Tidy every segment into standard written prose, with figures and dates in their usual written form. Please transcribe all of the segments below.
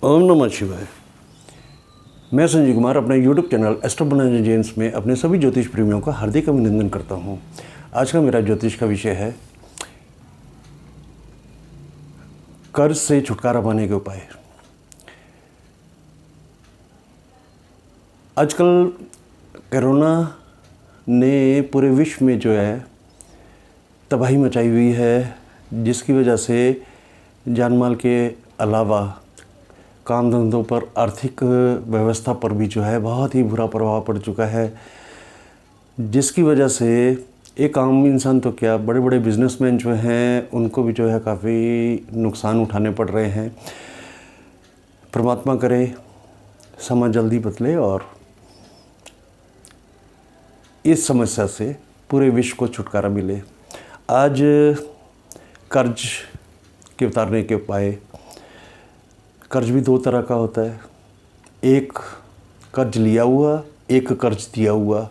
ओम नमः शिवाय। मैं संजीव कुमार अपने YouTube चैनल एस्ट्रो बनाना जेम्स में अपने सभी ज्योतिष प्रेमियों का हार्दिक अभिनंदन करता हूं। आज का मेरा ज्योतिष का विषय है कर्ज से छुटकारा पाने के उपाय। आजकल कोरोना ने पूरे विश्व में जो है तबाही मचाई हुई है, जिसकी वजह से जान माल के अलावा काम धंधों पर, आर्थिक व्यवस्था पर भी जो है बहुत ही बुरा प्रभाव पड़ चुका है, जिसकी वजह से एक आम इंसान तो क्या, बड़े बड़े बिजनेसमैन जो हैं उनको भी जो है काफ़ी नुकसान उठाने पड़ रहे हैं। परमात्मा करे समाज जल्दी बदले और इस समस्या से पूरे विश्व को छुटकारा मिले। आज कर्ज के उतारने के उपाय। कर्ज भी दो तरह का होता है, एक कर्ज लिया हुआ, एक कर्ज दिया हुआ।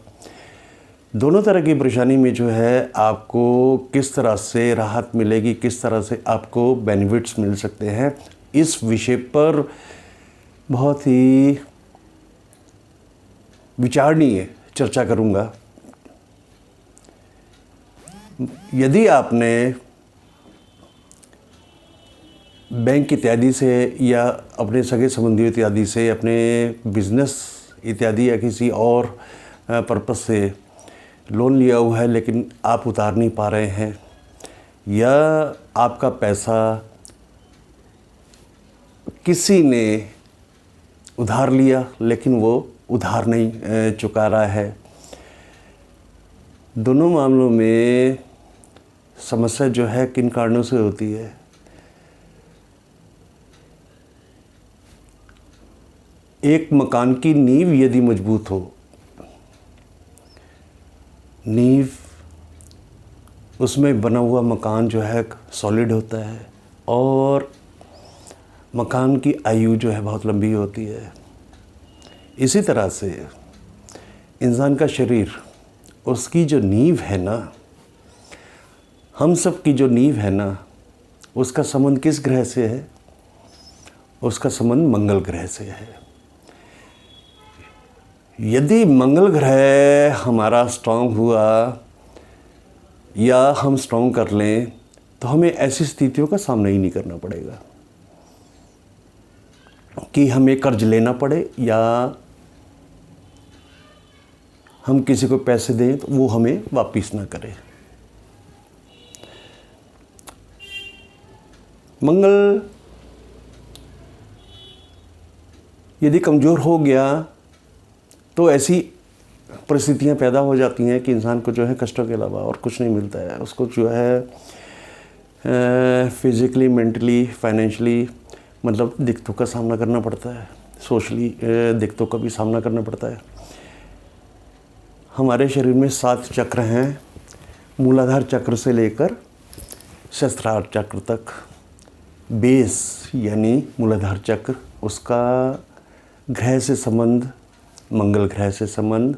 दोनों तरह की परेशानी में जो है आपको किस तरह से राहत मिलेगी, किस तरह से आपको बेनिफिट्स मिल सकते हैं, इस विषय पर बहुत ही विचारणीय चर्चा करूंगा। यदि आपने बैंक इत्यादि से या अपने सगे संबंधियों इत्यादि से, अपने बिजनेस इत्यादि या किसी और पर्पस से लोन लिया हुआ है लेकिन आप उतार नहीं पा रहे हैं, या आपका पैसा किसी ने उधार लिया लेकिन वो उधार नहीं चुका रहा है, दोनों मामलों में समस्या जो है किन कारणों से होती है। एक मकान की नींव यदि मजबूत हो, नींव उसमें बना हुआ मकान जो है सॉलिड होता है और मकान की आयु जो है बहुत लंबी होती है। इसी तरह से इंसान का शरीर, उसकी जो नींव है ना, हम सब की जो नींव है ना, उसका संबंध किस ग्रह से है? उसका संबंध मंगल ग्रह से है। यदि मंगल ग्रह हमारा स्ट्रांग हुआ या हम स्ट्रांग कर लें तो हमें ऐसी स्थितियों का सामना ही नहीं करना पड़ेगा कि हमें कर्ज लेना पड़े या हम किसी को पैसे दें तो वो हमें वापस ना करे। मंगल यदि कमज़ोर हो गया तो ऐसी परिस्थितियां पैदा हो जाती हैं कि इंसान को जो है कष्टों के अलावा और कुछ नहीं मिलता है। उसको जो है फिज़िकली, मेंटली, फाइनेंशियली मतलब दिक्कतों का सामना करना पड़ता है, सोशली दिक्कतों का भी सामना करना पड़ता है। हमारे शरीर में 7 चक्र हैं, मूलाधार चक्र से लेकर सहस्त्रार चक्र तक। बेस यानी मूलाधार चक्र, उसका ग्रह से संबंध, मंगल ग्रह से संबंध।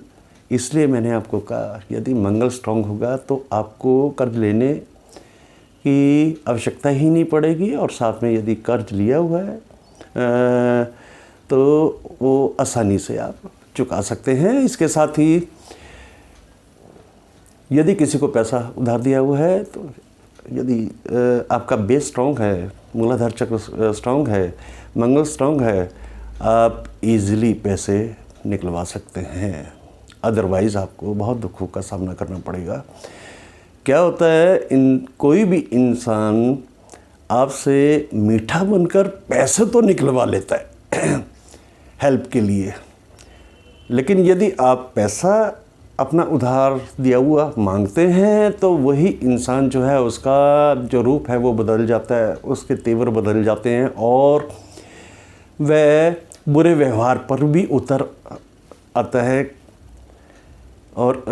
इसलिए मैंने आपको कहा यदि मंगल स्ट्रांग होगा तो आपको कर्ज लेने की आवश्यकता ही नहीं पड़ेगी, और साथ में यदि कर्ज लिया हुआ है तो वो आसानी से आप चुका सकते हैं। इसके साथ ही यदि किसी को पैसा उधार दिया हुआ है तो यदि आपका बेस स्ट्रांग है, मूलाधार चक्र स्ट्रांग है, मंगल स्ट्रांग है, आप इजीली पैसे निकलवा सकते हैं। अदरवाइज़ आपको बहुत दुखों का सामना करना पड़ेगा। क्या होता है, कोई भी इंसान आपसे मीठा बनकर पैसे तो निकलवा लेता है हेल्प के लिए, लेकिन यदि आप पैसा अपना उधार दिया हुआ मांगते हैं तो वही इंसान जो है, उसका जो रूप है वो बदल जाता है, उसके तेवर बदल जाते हैं और वह बुरे व्यवहार पर भी उतर आता है। और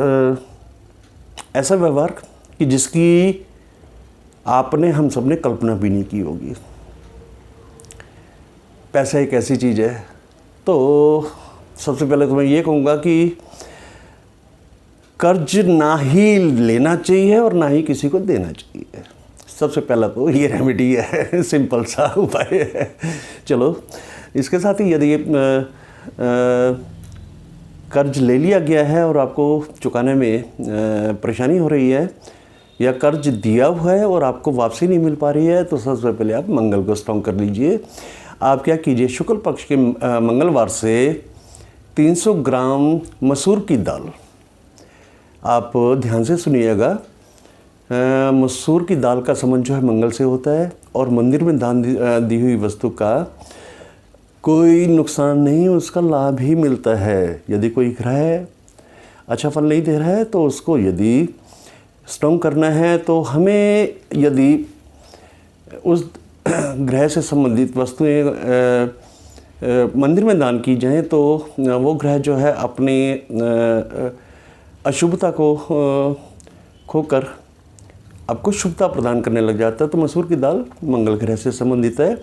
ऐसा व्यवहार कि जिसकी आपने, हम सब ने कल्पना भी नहीं की होगी। पैसा एक ऐसी चीज़ है, तो सबसे पहले तो मैं ये कहूँगा कि कर्ज ना ही लेना चाहिए और ना ही किसी को देना चाहिए। सबसे पहला तो ये रेमेडी है, सिंपल सा उपाय है। चलो इसके साथ ही यदि कर्ज ले लिया गया है और आपको चुकाने में परेशानी हो रही है, या कर्ज दिया हुआ है और आपको वापसी नहीं मिल पा रही है, तो सबसे पहले आप मंगल को स्ट्रॉन्ग कर लीजिए। आप क्या कीजिए, शुक्ल पक्ष के मंगलवार से 300 ग्राम मसूर की दाल, आप ध्यान से सुनिएगा, मसूर की दाल का संबंध जो है मंगल से होता है, और मंदिर में दान दी हुई वस्तु का कोई नुकसान नहीं, उसका लाभ ही मिलता है। यदि कोई ग्रह अच्छा फल नहीं दे रहा है तो उसको यदि स्ट्रॉन्ग करना है, तो हमें यदि उस ग्रह से संबंधित वस्तुएं मंदिर में दान की जाएं, तो वो ग्रह जो है अपनी अशुभता को खोकर आपको शुभता प्रदान करने लग जाता है। तो मसूर की दाल मंगल ग्रह से संबंधित है।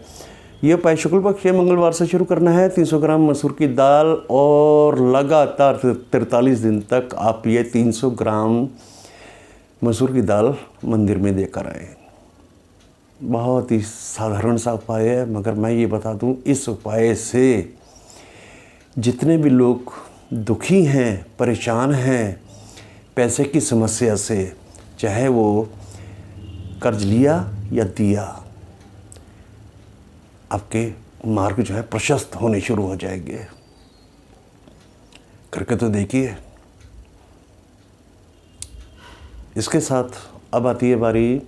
ये उपाय शुक्ल पक्ष के मंगलवार से शुरू करना है। 300 ग्राम मसूर की दाल, और लगातार 43 दिन तक आप ये 300 ग्राम मसूर की दाल मंदिर में देकर आए। बहुत ही साधारण सा उपाय है, मगर मैं ये बता दूं, इस उपाय से जितने भी लोग दुखी हैं, परेशान हैं पैसे की समस्या से, चाहे वो कर्ज लिया या दिया, आपके मार्ग जो है प्रशस्त होने शुरू हो जाएंगे। करके तो देखिए। इसके साथ अब आती है बारी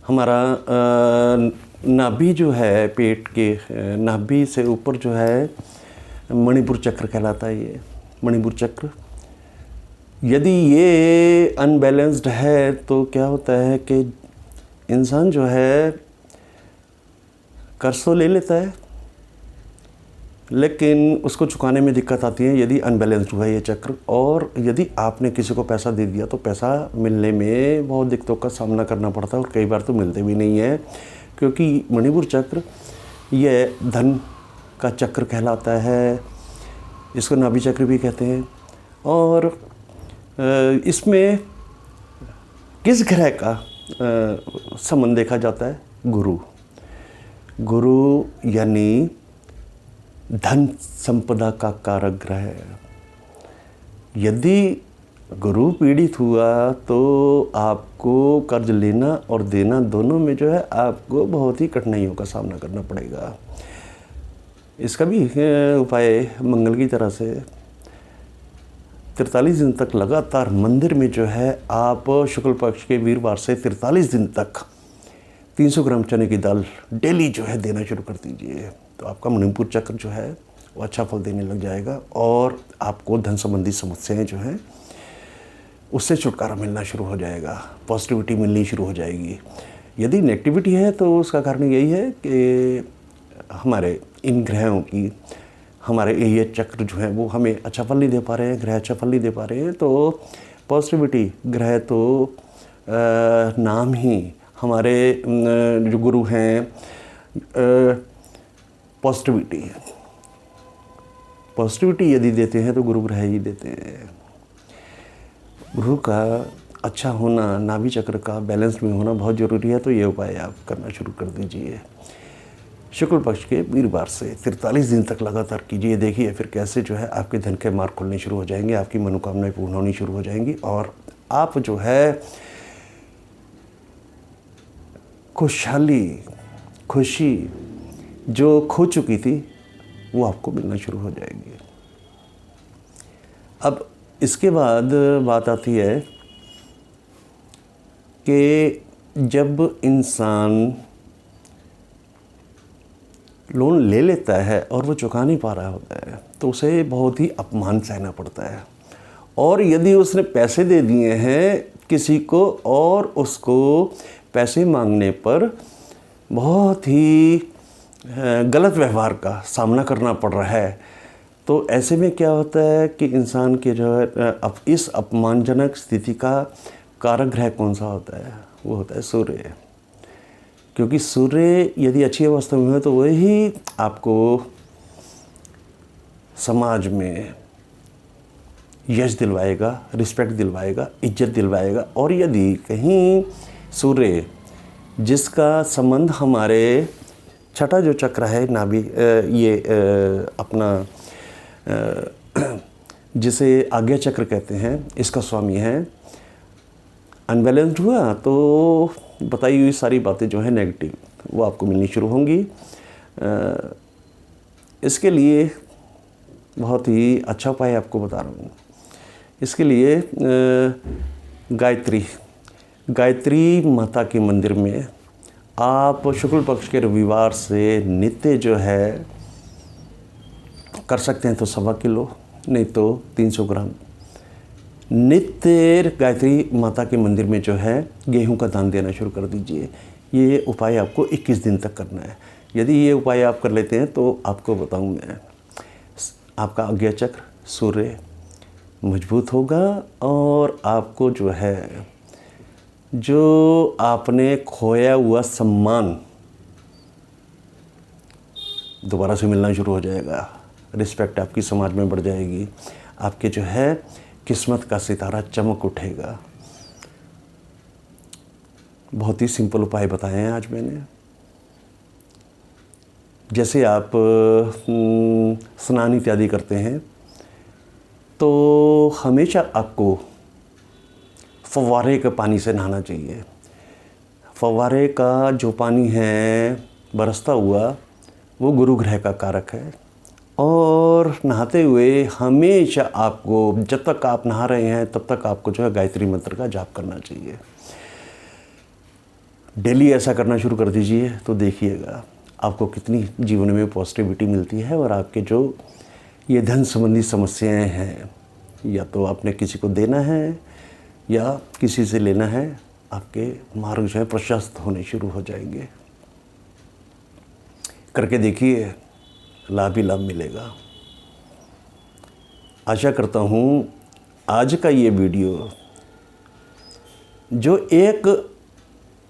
हमारा नाभि जो है, पेट के नाभि से ऊपर जो है मणिपुर चक्र कहलाता है। ये मणिपुर चक्र यदि ये अनबैलेंस्ड है तो क्या होता है कि इंसान जो है कर्ज तो ले लेता है, लेकिन उसको चुकाने में दिक्कत आती है यदि अनबैलेंस्ड हुआ ये चक्र। और यदि आपने किसी को पैसा दे दिया तो पैसा मिलने में बहुत दिक्कतों का सामना करना पड़ता है, और कई बार तो मिलते भी नहीं है, क्योंकि मणिपुर चक्र ये धन का चक्र कहलाता है। इसको नाभि चक्र भी कहते हैं। और इसमें किस ग्रह का संबंध देखा जाता है? गुरु। गुरु यानी धन संपदा का कारक ग्रह है। यदि गुरु पीड़ित हुआ तो आपको कर्ज लेना और देना दोनों में जो है आपको बहुत ही कठिनाइयों का सामना करना पड़ेगा। इसका भी उपाय मंगल की तरह से 43 दिन तक लगातार मंदिर में जो है आप शुक्ल पक्ष के वीरवार से 43 दिन तक 300 ग्राम चने की दाल डेली जो है देना शुरू कर दीजिए। तो आपका मणिपुर चक्र जो है वो अच्छा फल देने लग जाएगा, और आपको धन संबंधी समस्याएं जो हैं उससे छुटकारा मिलना शुरू हो जाएगा, पॉजिटिविटी मिलनी शुरू हो जाएगी। यदि नेगेटिविटी है तो उसका कारण यही है कि हमारे इन ग्रहों की, हमारे ये चक्र जो है वो हमें अच्छा फल नहीं दे पा रहे हैं, ग्रह अच्छा फल नहीं दे पा रहे हैं। तो पॉजिटिविटी ग्रह तो नाम ही हमारे जो गुरु हैं पॉजिटिविटी है। पॉजिटिविटी यदि देते हैं तो गुरु ग्रह ही देते हैं। गुरु का अच्छा होना, नाभि चक्र का बैलेंस में होना बहुत ज़रूरी है। तो ये उपाय आप करना शुरू कर दीजिए। शुक्ल पक्ष के वीरवार से 43 दिन तक लगातार कीजिए। देखिए फिर कैसे जो है आपके धन के मार्ग खुलने शुरू हो जाएंगे, आपकी मनोकामनाएं पूर्ण होनी शुरू हो जाएंगी, और आप जो है खुशहाली, खुशी जो खो चुकी थी वो आपको मिलना शुरू हो जाएगी। अब इसके बाद बात आती है कि जब इंसान लोन ले लेता है और वो चुका नहीं पा रहा होता है तो उसे बहुत ही अपमान सहना पड़ता है। और यदि उसने पैसे दे दिए हैं किसी को और उसको पैसे मांगने पर बहुत ही गलत व्यवहार का सामना करना पड़ रहा है, तो ऐसे में क्या होता है कि इंसान के जो है अब इस अपमानजनक स्थिति का कारक ग्रह कौन सा होता है? वो होता है सूर्य। क्योंकि सूर्य यदि अच्छी अवस्था में हो तो वही आपको समाज में यश दिलवाएगा, रिस्पेक्ट दिलवाएगा, इज्जत दिलवाएगा। और यदि कहीं सूर्य जिसका संबंध हमारे छठा जो चक्र है नाभि, ये अपना जिसे आज्ञा चक्र कहते हैं, इसका स्वामी है। अनबैलेंस्ड हुआ तो बताई हुई सारी बातें जो है नेगेटिव वो आपको मिलनी शुरू होंगी। इसके लिए बहुत ही अच्छा उपाय आपको बता रहा हूँ। इसके लिए गायत्री माता के मंदिर में आप शुक्ल पक्ष के रविवार से नित्य जो है कर सकते हैं तो 1.25 किलो, नहीं तो 300 ग्राम नित्य गायत्री माता के मंदिर में जो है गेहूं का दान देना शुरू कर दीजिए। ये उपाय आपको 21 दिन तक करना है। यदि ये उपाय आप कर लेते हैं तो आपको बताऊं मैं, आपका आज्ञा चक्र सूर्य मजबूत होगा और आपको जो है जो आपने खोया हुआ सम्मान दोबारा से मिलना शुरू हो जाएगा। रिस्पेक्ट आपकी समाज में बढ़ जाएगी। आपके जो है किस्मत का सितारा चमक उठेगा। बहुत ही सिंपल उपाय बताए हैं आज मैंने। जैसे आप स्नान इत्यादि करते हैं तो हमेशा आपको फव्वारे के पानी से नहाना चाहिए। फव्वारे का जो पानी है बरसता हुआ वो गुरु ग्रह का कारक है और नहाते हुए हमेशा आपको, जब तक आप नहा रहे हैं तब तक आपको जो है गायत्री मंत्र का जाप करना चाहिए। डेली ऐसा करना शुरू कर दीजिए तो देखिएगा आपको कितनी जीवन में पॉजिटिविटी मिलती है और आपके जो ये धन संबंधी समस्याएं हैं, या तो आपने किसी को देना है या किसी से लेना है, आपके मार्ग जो है प्रशस्त होने शुरू हो जाएंगे। करके देखिए, लाभ ही लाभ मिलेगा। आशा करता हूँ आज का ये वीडियो जो एक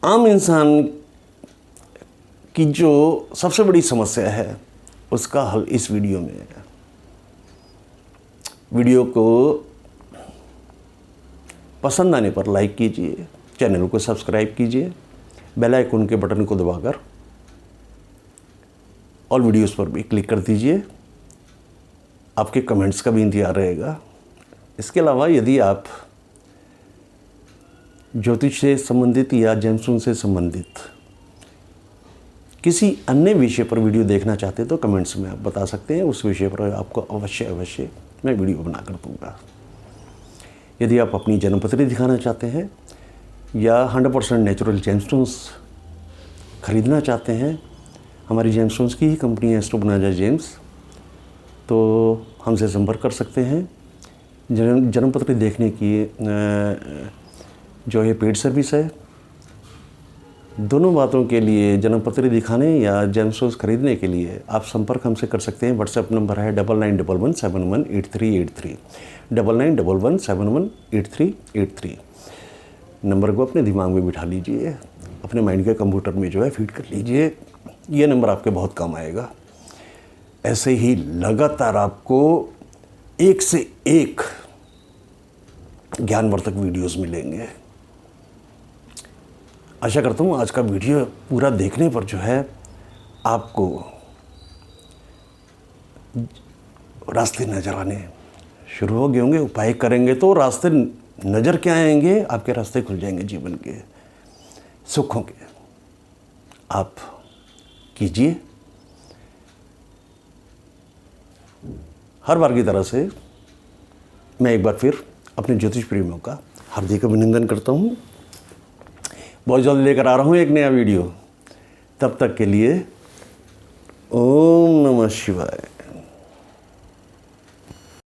आम इंसान की जो सबसे बड़ी समस्या है उसका हल इस वीडियो में है। वीडियो को पसंद आने पर लाइक कीजिए, चैनल को सब्सक्राइब कीजिए, बेल आइकन के बटन को दबाकर ऑल वीडियोस पर भी क्लिक कर दीजिए। आपके कमेंट्स का भी इंतजार रहेगा। इसके अलावा यदि आप ज्योतिष से संबंधित या जेमस्टोन से संबंधित किसी अन्य विषय पर वीडियो देखना चाहते हैं तो कमेंट्स में आप बता सकते हैं। उस विषय पर आपको अवश्य मैं वीडियो बनाकर दूंगा। यदि आप अपनी जन्मपत्री दिखाना चाहते हैं या 100% नेचुरल जेमस्टोन्स खरीदना चाहते हैं, हमारी जेमस्टोन्स की ही कंपनी है एस्ट्रो बोनांजा जेम्स, तो हमसे संपर्क कर सकते हैं। जन्मपत्री देखने की जो है पेड सर्विस है। दोनों बातों के लिए, जन्मपत्री दिखाने या जेमस्टोन्स खरीदने के लिए आप संपर्क हमसे कर सकते हैं। व्हाट्सएप नंबर है 9911718383 9911718383। नंबर को अपने दिमाग में बिठा लीजिए, अपने माइंड के कंप्यूटर में जो है फीड कर लीजिए। ये नंबर आपके बहुत काम आएगा। ऐसे ही लगातार आपको एक से एक ज्ञानवर्धक वीडियोस मिलेंगे। आशा करता हूँ आज का वीडियो पूरा देखने पर जो है आपको रास्ते नज़र आने शुरू हो गए होंगे। उपाय करेंगे तो रास्ते नज़र क्या आएंगे, आपके रास्ते खुल जाएंगे जीवन के सुखों के। आप कीजिए। हर बार की तरह से मैं एक बार फिर अपने ज्योतिष प्रेमियों का हार्दिक अभिनंदन करता हूँ। बहुत जल्द लेकर आ रहा हूँ एक नया वीडियो। तब तक के लिए ओम नमः शिवाय।